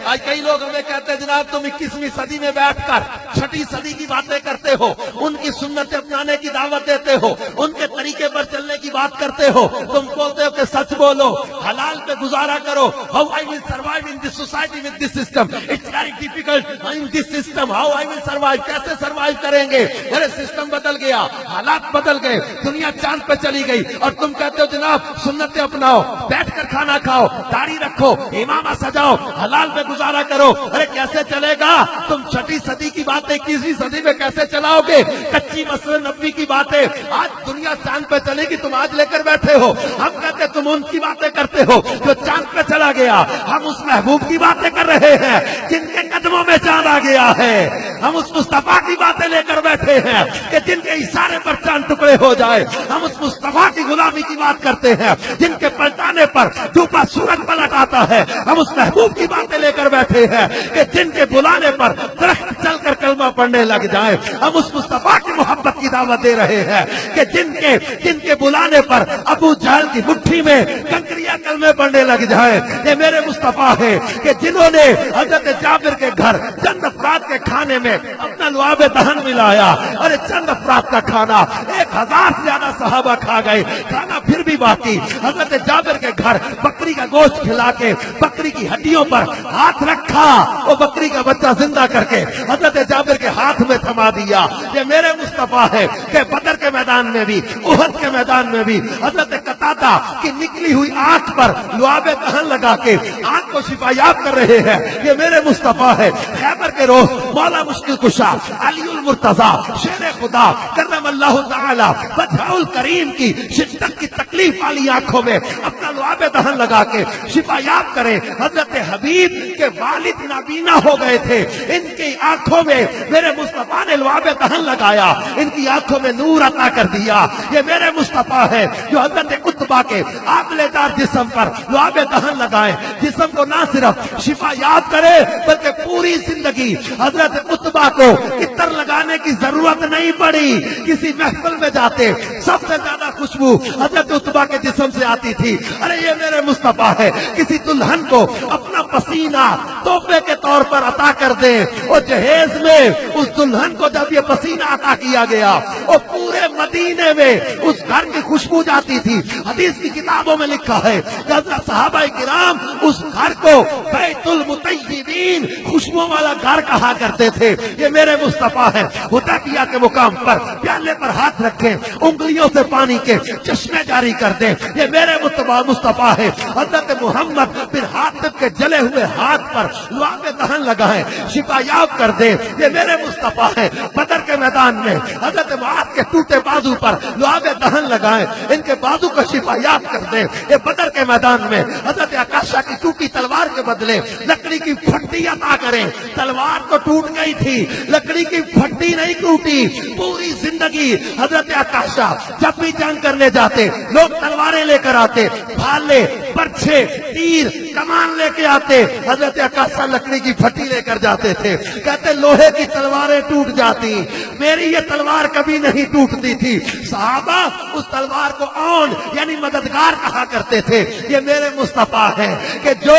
آج کئی لوگ ہمیں کہتے ہیں جناب تم 21ویں صدی میں بیٹھ کر 6ٹھی صدی کی باتیں کرتے ہو، ان کی سنتیں اپنانے کی دعوت دیتے ہو، ان کے طریقے پر چلنے کی بات کرتے ہو، تم بولتے ہو کہ سچ بولو، حلال پہ گزارا کرو. How I will survive in this society with this system? It's very difficult in this system. How I will survive? کیسے سروائیو کریں گے؟ میرے سسٹم بدل گیا، حالات بدل گئے، دنیا چاند پہ چلی گئی، اور تم کہتے ہو جناب سنتیں اپناؤ، بیٹھ کر کھانا کھاؤ، داڑھی رکھو، امامہ سجاؤ، حلال پہ گزارا کرو. ارے کیسے چلے گا؟ تم 6ٹھی صدی کی باتیں 21ویں صدی میں کیسے چلاؤ گے؟ کچی مسجد نبوی کی باتیں آج دنیا چاند پہ چلے گی، تم آج لے کر بیٹھے ہو. ہم کہتے تم ان کی باتیں کرتے ہو جو چاند پہ چلا گیا، ہم اس محبوب کی باتیں کر رہے ہیں جن کے قدموں میں چاند آ گیا ہے. ہم اس مصطفیٰ کی باتیں لے کر بیٹھے ہیں کہ جن کے اشارے پر چاند ٹکڑے ہو جائے. ہم اس مصطفیٰ کی غلامی کی بات کرتے ہیں جن کے پلٹانے پر ڈوبا سورج پلٹ آتا ہے. ہم اس محبوب کی باتیں لے کر بیٹھے ہیں کہ جن کے بلانے پر درخت چل کر کلمہ پڑھنے لگ جائے. ہم اس مصطفیٰ کی محبت کی دعوت دے رہے ہیں کہ جن کے بلانے پر ابو جہل کی مٹھی میں کنکریاں کلمے پڑھنے لگ جائے. یہ میرے مصطفیٰ ہے کہ جنہوں نے حضرت جابر کے گھر چند افراد کے کھانے میں اپنا لعاب دہن ملایا، اور چند افراد کا کھانا 1000 سے زیادہ صحابہ کھا گئے، کھانا پھر بھی باقی. حضرت جابر کے گھر بکری کا گوشت کھلا کے بکری کی ہڈیوں پر ہاتھ رکھا، وہ بکری کا بچہ زندہ کر کے حضرت جابر کے ہاتھ میں تھما دیا. یہ میرے مصطفیٰ ہے کہ بدر کے میدان میں بھی، احد کے میدان میں بھی حضرت قتادہ کی نکلی ہوئی آنکھ پر لعاب دہن لگا کے آنکھ کو شفا یاب کر رہے ہیں. یہ میرے مصطفیٰ ہے. خیبر کے روز مولا مشکل کشا علی المرتضیٰ شیر خدا کرم اللہ تعالی وجہ الکریم کی شدت کی تکلیف والی آنکھوں میں اپنا لعاب دہن لگا کے شفا یاب کرے. حضرت حبیب کے والد نابینا ہو گئے تھے، ان کی آنکھوں میں میرے مصطفیٰ نے لعاب دہن لگایا، ان کی آنکھوں میں نور عطا کر دیا. یہ میرے مصطفیٰ ہے جو حضرت عتبہ کے آبلے دار جسم پر لعاب دہن لگائے، جسم کو نہ صرف شفا یاب کرے بلکہ پوری زندگی حضرت عتبہ کو عطر لگانے کی ضرورت نہیں پڑی. کسی محفل میں جاتے سب سے زیادہ خوشبو حضرت عتبہ کے جسم سے آتی تھی. ارے یہ میرے مصطفیٰ ہے. کسی دلہن کو اپنا پسینہ تحفے کے طور پر عطا کر دے، اور جہیز میں اس دلہن کو جب یہ پسینہ عطا کیا گیا، اور پورے مدینے میں اس گھر کی خوشبو جاتی تھی. حدیث کی کتابوں میں لکھا ہے کہ حضرت صحابہ کرام اس گھر کو بیت المطیبین، خوشبو والا گھر کہا کرتے تھے. یہ میرے مصطفیٰ ہے. حدیبیہ کے مقام پر پیالے پر ہاتھ رکھیں، انگلیوں سے پانی کے چشمے جاری کر دیں. یہ میرے مصطفیٰ ہے. حضرت محمد بن حاتب کے جلے ہوئے ہاتھ پر لعاب دہن لگائیں، شفا یاب کر دیں. یہ میرے مصطفیٰ ہے. بدر کے میدان میں حضرت معاذ کے ٹوٹے بازو پر لعاب دہن لگائیں، ان کے بازو کا شفا یاب کر دیں. یہ بدر کے میدان میں حضرت عکاشہ کی ٹوٹی تلوار کے بدلے لکڑی کی پھٹی عطا کریں. تلوار تو ٹوٹ گئی تھی، لکڑی کی پھٹی نہیں ٹوٹی. پوری زندگی حضرت عکاشہ جب بھی جنگ کرنے جاتے لوگ تلواریں لے کر آتے، بھالے، برچھے، تیر، کمان لے کے آتے. حضرت عکاشہ لکڑی کی پھٹی لے کر جاتے تھے. کہتے لوہے کی تلواریں ٹوٹ جاتی، میری یہ تلوار کبھی نہیں ٹوٹتی تھی. صحابہ اس تلوار کو اون یعنی مددگار کہا کرتے تھے. یہ میرے مصطفیٰ ہے کہ جو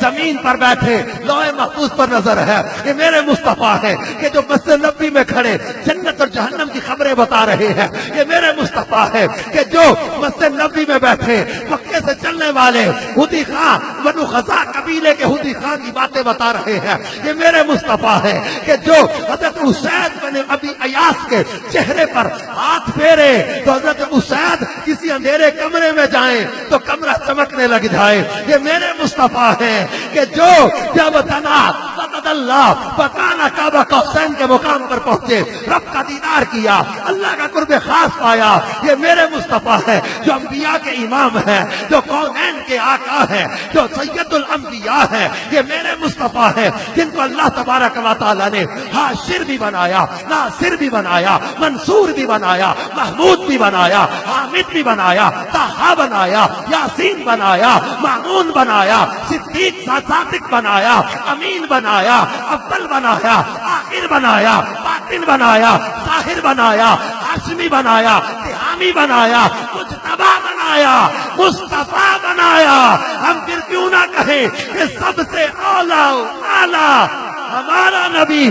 زمین پر بیٹھے لوح محفوظ پر نظر ہے. یہ میرے مصطفیٰ ہے کہ جو مسجد نبوی میں کھڑے جنت اور جہنم کی خبریں بتا رہے ہیں. یہ میرے مصطفیٰ ہے کہ جو مسجد نبوی میں بیٹھے مکے سے چلنے والے ہدی خان بنو خزاع قبیلے کے ہدی خان کی باتیں بتا رہے ہیں. یہ میرے مصطفیٰ ہے کہ جو حضرت اسید بن ابی ایاس کے چہرے پر ہاتھ پھیرے تو حضرت اسید کسی اندھیرے کمرے میں جائیں تو کمرہ چمکنے لگ جائے. یہ میرے مصطفیٰ ہے کہ جو جب دنا اللہ فکانا کعبہ قوسین کے مقام پر پہنچے، رب کا دیدار کیا، اللہ کا قرب خاص پایا. یہ میرے مصطفیٰ ہے جو انبیاء کے امام ہے، جو کونین کے آقا ہے، جو سید الانبیاء ہے. یہ میرے مصطفیٰ ہے جن کو اللہ تبارک و تعالیٰ نے حاشر بھی بنایا، ناصر بھی بنایا، منصور بھی بنایا، محمود بھی بنایا، حامد بھی بنایا، طہا بنایا، یاسین بنایا، مامون بنایا، صدیق صادق بنایا، امین بنایا، اول بنایا، آخر بنایا، باطن بنایا، ظاہر بنایا، ہاشمی بنایا، تہامی بنایا، مجتبی بنایا، مصطفیٰ بنایا. ہم پھر کیوں نہ کہیں کہ سب سے اعلیٰ ہمارا نبی